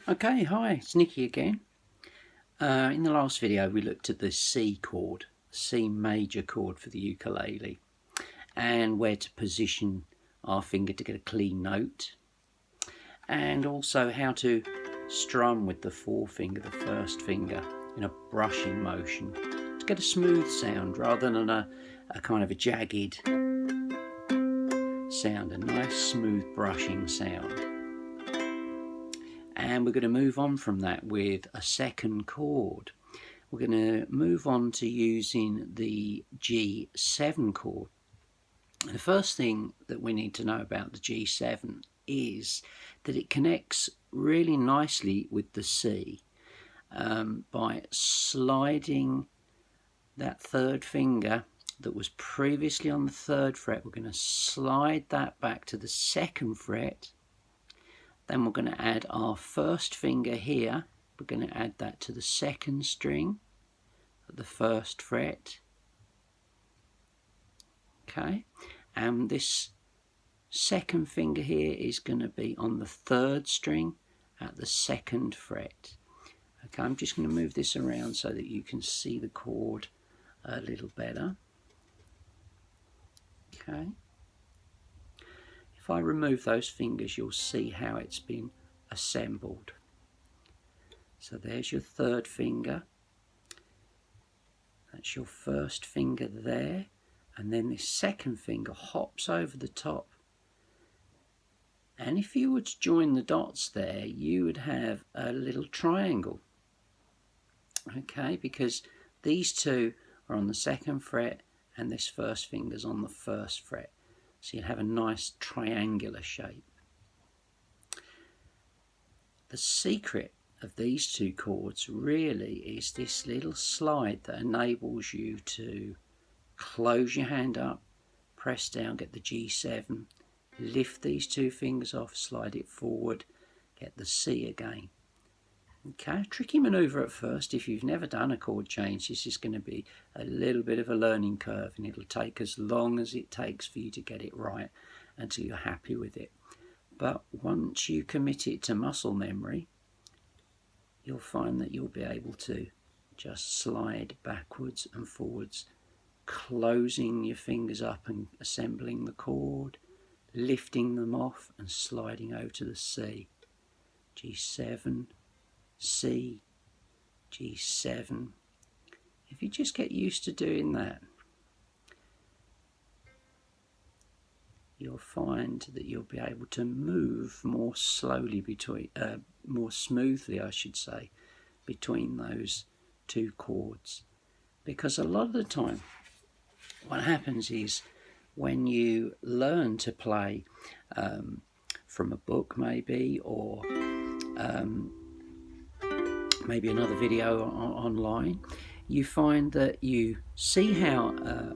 Okay, hi, it's Nicky again. In the last video we looked at the C chord, C major chord for the ukulele, and where to position our finger to get a clean note, and also how to strum with the forefinger, the first finger, in a brushing motion to get a smooth sound rather than a kind of a jagged sound, a nice smooth brushing sound. And we're going to move on from that with a second chord. We're going to move on to using the G7 chord. The first thing that we need to know about the G7 is that it connects really nicely with the C by sliding that third finger that was previously on the third fret. We're going to slide that back to the second fret. Then we're going to add our first finger here. We're going to add that to the second string at the first fret. Okay, and this second finger here is going to be on the third string at the second fret. Okay, I'm just going to move this around so that you can see the chord a little better. Okay. If I remove those fingers, you'll see how it's been assembled. So there's your third finger. That's your first finger there. And then this second finger hops over the top. And if you were to join the dots there, you would have a little triangle. Okay, because these two are on the second fret and this first finger's on the first fret. So you'll have a nice triangular shape. The secret of these two chords really is this little slide that enables you to close your hand up, press down, get the G7, lift these two fingers off, slide it forward, get the C again. Okay, tricky manoeuvre at first. If you've never done a chord change, this is going to be a little bit of a learning curve, and it'll take as long as it takes for you to get it right until you're happy with it. But once you commit it to muscle memory, you'll find that you'll be able to just slide backwards and forwards, closing your fingers up and assembling the chord, lifting them off and sliding over to the C. G7, C, G7. If you just get used to doing that, you'll find that you'll be able to move more slowly between, more smoothly, I should say, between those two chords. Because a lot of the time, what happens is when you learn to play from a book maybe, or maybe another video online, you find that you see how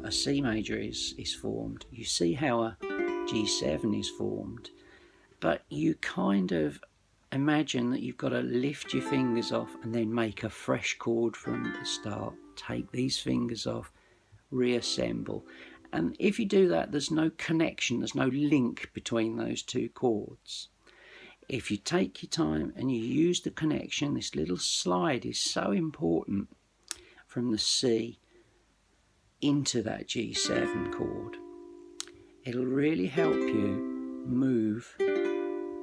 a C major is formed, you see how a G7 is formed, but you kind of imagine that you've got to lift your fingers off and then make a fresh chord from the start, take these fingers off, reassemble. And if you do that, there's no connection, there's no link between those two chords. If you take your time and you use the connection, this little slide is so important from the C into that G7 chord. It'll really help you move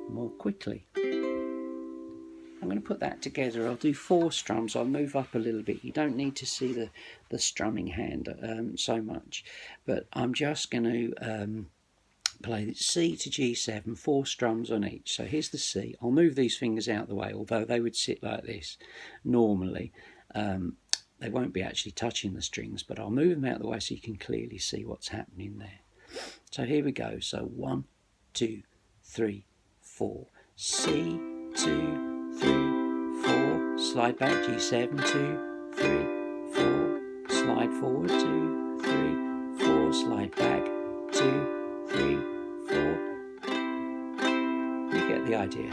more quickly. I'm going to put that together. I'll do 4 strums. I'll move up a little bit. You don't need to see the strumming hand so much, but I'm just going to play C to G7, 4 strums on each. So here's the C. I'll move these fingers out of the way, although they would sit like this normally. They won't be actually touching the strings, but I'll move them out of the way so you can clearly see what's happening there. So here we go. So 1, 2, 3, 4. C, 2, 3, 4. Slide back, G7, 2, 3, 4. Slide forward, 2, 3, 4. Slide back, 2, 3, 4. You get the idea.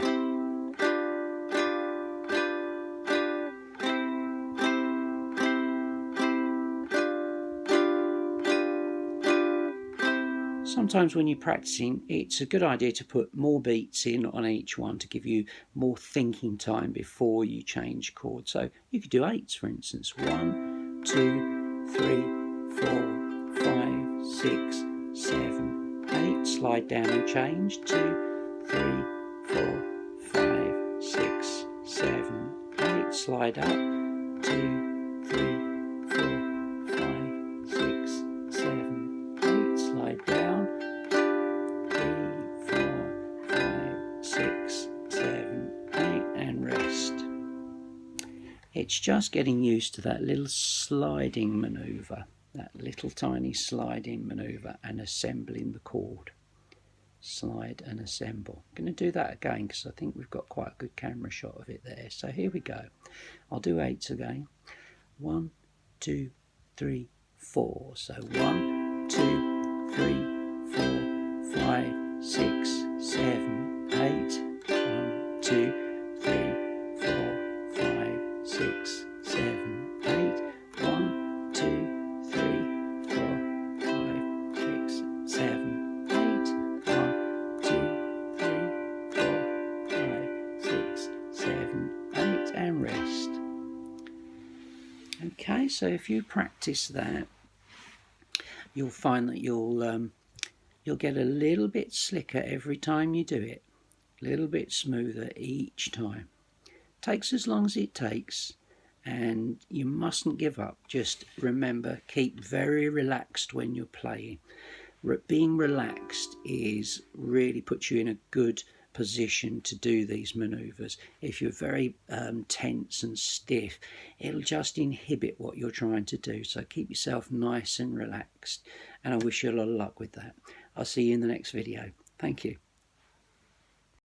sometimes when you're practicing, it's a good idea to put more beats in on each one to give you more thinking time before you change chords. So you could do 8s, for instance. 1, 2, 3, 4, 5, 6, 7, 8. Slide down and change. 2, 3, 4, 5, 6, 7, 8. Slide up. 2, 3, 4, 5, 6, 7, 8. Slide down. 3, 4, 5, 6, 7, 8. And rest. It's just getting used to that little sliding manoeuvre, that little tiny sliding manoeuvre, and assembling the chord. Slide and assemble. I'm going to do that again because I think we've got quite a good camera shot of it there. So here we go. I'll do 8s again. 1, 2, 3, 4. So 1, 2, 3, 4, 5, 6, 7, 8. 1, 2, 3, 4, 5, 6, 7, 8. 1, 2, 3, 4, 5, 6, 7, 8. 1, 2, 3, 4, 5, 6, 7, 8. And rest. Okay, so if you practice that, you'll find that you'll get a little bit slicker every time you do it, a little bit smoother each time. Takes as long as it takes, and you mustn't give up. Just remember, keep very relaxed when you're playing. Being relaxed really puts you in a good position to do these maneuvers. If you're very tense and stiff, it'll just inhibit what you're trying to do. So keep yourself nice and relaxed, and I wish you a lot of luck with that. I'll see you in the next video. Thank you.